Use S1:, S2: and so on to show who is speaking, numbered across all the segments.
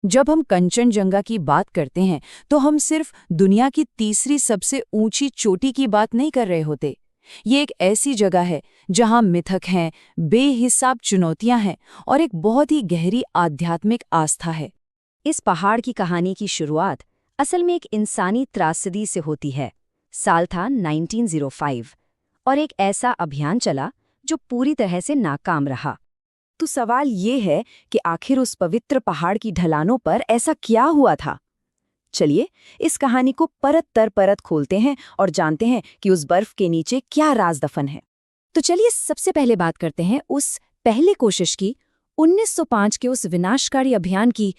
S1: जब हम कंचनजंगा की बात करते हैं तो हम सिर्फ दुनिया की तीसरी सबसे ऊंची चोटी की बात नहीं कर रहे होते। ये एक ऐसी जगह है जहां मिथक हैं, बेहिसाब चुनौतियां हैं और एक बहुत ही गहरी आध्यात्मिक आस्था है।
S2: इस पहाड़ की कहानी की शुरुआत असल में एक इंसानी त्रासदी से होती है। साल था 1905 और एक ऐसा अभियान चला जो पूरी तरह से नाकाम रहा। तो सवाल ये है कि आखिर उस पवित्र पहाड़ की ढलानों पर ऐसा क्या हुआ था। चलिए इस कहानी को परत दर परत खोलते हैं और जानते हैं कि उस बर्फ के नीचे क्या राज दफन है। तो चलिए सबसे पहले बात करते हैं उस पहले कोशिश की, 1905 के उस विनाशकारी अभियान की।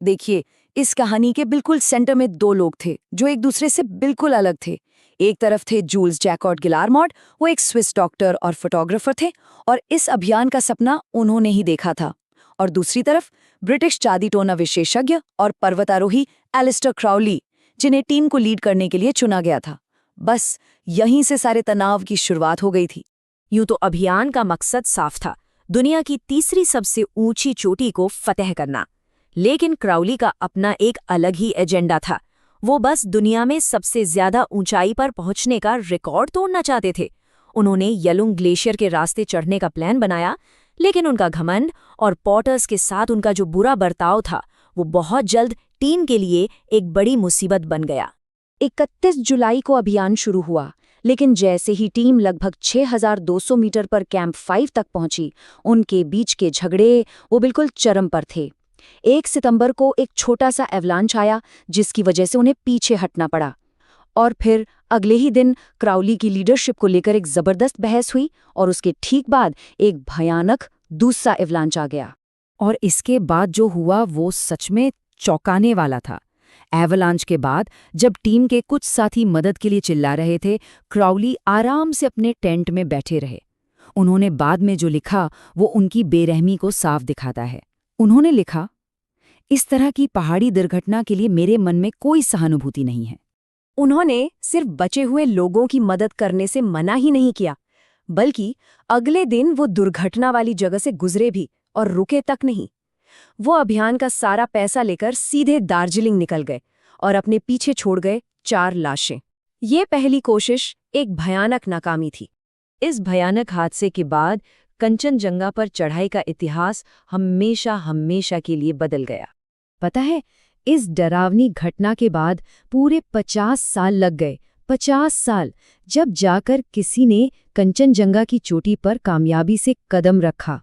S2: देखिए, इस कहानी के बिल्कुल सेंटर में दो लोग थे जो एक दूसरे से बिल्कुल अलग थे। एक तरफ थे जूल्स जैकॉट गिलार्मॉट, वो एक स्विस डॉक्टर और फोटोग्राफर थे और इस अभियान का सपना उन्होंने ही देखा था। और दूसरी तरफ ब्रिटिश चादीटोना विशेषज्ञ और पर्वतारोही एलिस्टर क्राउली, जिन्हें टीम को लीड करने के लिए चुना गया था। बस यहीं से सारे तनाव की शुरुआत हो गई थी। यूं तो अभियान का मकसद साफ था, दुनिया की तीसरी सबसे ऊंची चोटी को फतेह करना। लेकिन क्राउली का अपना एक अलग ही एजेंडा था। वो बस दुनिया में सबसे ज्यादा ऊंचाई पर पहुंचने का रिकॉर्ड तोड़ना चाहते थे। उन्होंने यलुंग ग्लेशियर के रास्ते चढ़ने का प्लान बनाया, लेकिन उनका घमंड और पॉटर्स के साथ उनका जो बुरा बर्ताव था, वो बहुत जल्द टीम के लिए एक बड़ी मुसीबत बन गया। 31 जुलाई को अभियान शुरू हुआ, लेकिन जैसे ही टीम लगभग 6200 मीटर पर कैंप 5 तक पहुंची, उनके बीच के झगड़े वो बिल्कुल चरम पर थे। 1 सितंबर को एक छोटा सा एवलांच आया, जिसकी वजह से उन्हें पीछे हटना पड़ा। और फिर अगले ही दिन क्राउली की लीडरशिप को लेकर एक जबरदस्त बहस हुई और उसके ठीक बाद एक भयानक दूसरा एवलांच आ गया। और इसके बाद जो हुआ वो सच में चौंकाने वाला था। एवलांच के बाद जब टीम के कुछ साथी मदद के लिए चिल्ला रहे थे, क्राउली आराम से अपने टेंट में बैठे रहे। उन्होंने बाद में जो लिखा वो उनकी बेरहमी को साफ दिखाता है। उन्होंने लिखा, इस तरह की पहाड़ी दुर्घटना के लिए मेरे मन में कोई सहानुभूति नहीं है। उन्होंने सिर्फ बचे हुए लोगों की मदद करने से मना ही नहीं किया, बल्कि अगले दिन वो दुर्घटना वाली जगह से गुजरे भी और रुके तक नहीं। वो अभियान का सारा पैसा लेकर सीधे दार्जिलिंग निकल गए और अपने पीछे छोड़ गए 4 लाशें। ये पहली कोशिश एक भयानक नाकामी थी। इस भयानक हादसे के बाद कंचनजंगा पर चढ़ाई का इतिहास हमेशा हमेशा के लिए बदल गया। पता है, इस डरावनी घटना के बाद पूरे 50 साल लग गए, 50 साल, जब जाकर किसी ने कंचनजंगा की चोटी पर कामयाबी से कदम रखा।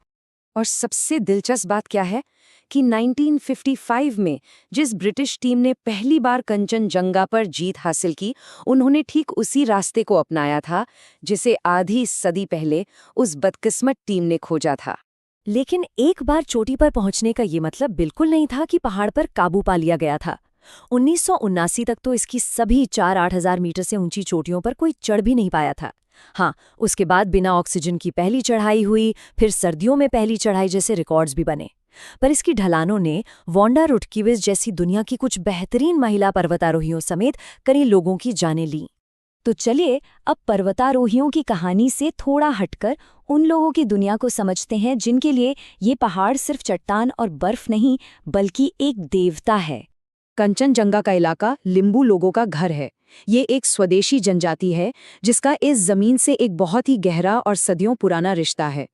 S2: और सबसे दिलचस्प बात क्या है कि 1955 में जिस ब्रिटिश टीम ने पहली बार कंचनजंगा पर जीत हासिल की, उन्होंने ठीक उसी रास्ते को अपनाया था जिसे आधी सदी पहले उस बदकिस्मत टीम ने खोजा था। लेकिन एक बार चोटी पर पहुंचने का ये मतलब बिल्कुल नहीं था कि पहाड़ पर काबू पा लिया गया था। 1979 तक तो इसकी सभी 4-8 हजार मीटर से ऊंची चोटियों पर कोई चढ़ भी नहीं पाया था। हाँ, उसके बाद बिना ऑक्सीजन की पहली चढ़ाई हुई, फिर सर्दियों में पहली चढ़ाई जैसे रिकॉर्ड्स भी बने। पर इसकी ढलानों ने वोंडा रुडकिविस जैसी दुनिया की कुछ बेहतरीन महिला पर्वतारोहियों समेत कई लोगों की जानें ली। तो चलिए अब पर्वतारोहियों की कहानी से थोड़ा हटकर उन लोगों की दुनिया को समझते हैं जिनके लिए ये पहाड़ सिर्फ चट्टान और बर्फ नहीं, बल्कि एक देवता है। कंचनजंगा का इलाका लिम्बू लोगों का घर है। ये एक स्वदेशी जनजाति है जिसका इस जमीन से एक बहुत ही गहरा और सदियों पुराना रिश्ता है।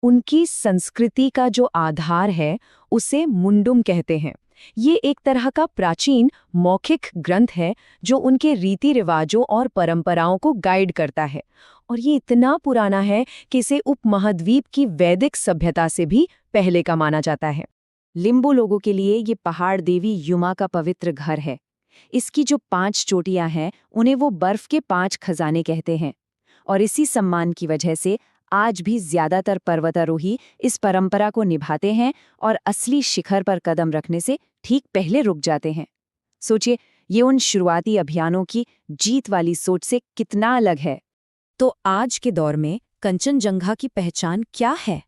S2: उनकी संस्कृति का जो आधार है उसे मुंडुम कहते हैं। ये एक तरह का प्राचीन मौखिक ग्रंथ है जो उनके रीति रिवाजों और परंपराओं को गाइड करता है। और ये इतना पुराना है कि इसे उपमहाद्वीप की वैदिक सभ्यता से भी पहले का माना जाता है। लिम्बू लोगों के लिए ये पहाड़ देवी युमा का पवित्र घर है। इसकी जो 5 चोटियां हैं उन्हें वो बर्फ के 5 खजाने कहते हैं। और इसी सम्मान की वजह से आज भी ज्यादातर पर्वतारोही इस परंपरा को निभाते हैं और असली शिखर पर कदम रखने से ठीक पहले रुक जाते हैं। सोचिए, ये उन शुरुआती अभियानों की जीत वाली सोच से कितना अलग है। तो आज के दौर में कंचनजंगा की पहचान क्या है?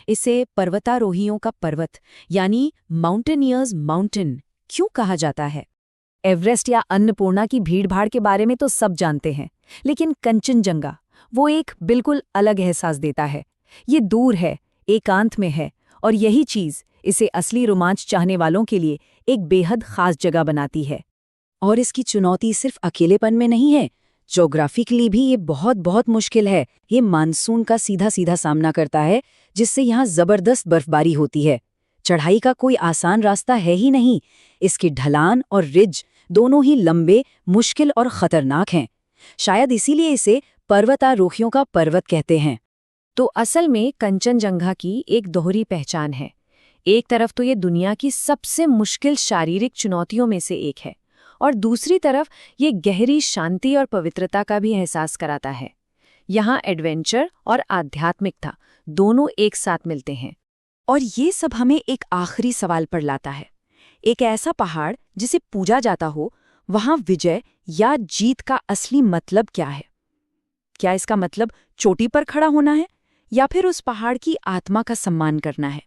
S2: इसे पर्वतारोहियों का पर्वत यानी माउंटेनियर्स माउंटेन क्यों कहा जाता है? एवरेस्ट या अन्नपूर्णा की भीड़भाड़ के बारे में तो सब जानते हैं, लेकिन कंचनजंगा वो एक बिल्कुल अलग एहसास देता है। ये दूर है, एकांत में है
S1: और यही चीज़ इसे असली रोमांच चाहने वालों के लिए एक बेहद खास जगह बनाती है।
S2: और इसकी चुनौती सिर्फ अकेलेपन में नहीं है, ज्योग्राफिकली भी ये बहुत बहुत मुश्किल है। ये मानसून का सीधा सीधा सामना करता है, जिससे यहाँ जबरदस्त बर्फबारी होती है। चढ़ाई का कोई आसान रास्ता है ही नहीं। इसकी ढलान और रिज दोनों ही लंबे, मुश्किल और खतरनाक हैं। शायद इसीलिए इसे पर्वतारोहियों का पर्वत कहते हैं।
S1: तो असल में कंचनजंगा की एक दोहरी पहचान है। एक तरफ तो ये दुनिया की सबसे मुश्किल शारीरिक चुनौतियों में से एक है, और दूसरी तरफ ये गहरी शांति और पवित्रता का भी एहसास कराता है। यहाँ एडवेंचर और आध्यात्मिकता दोनों एक साथ मिलते हैं।
S2: और ये सब हमें एक आखिरी सवाल पर लाता है। एक ऐसा पहाड़ जिसे पूजा जाता हो, वहाँ विजय या जीत का असली मतलब क्या है? क्या इसका मतलब चोटी पर खड़ा होना है, या फिर उस पहाड़ की आत्मा का सम्मान करना है?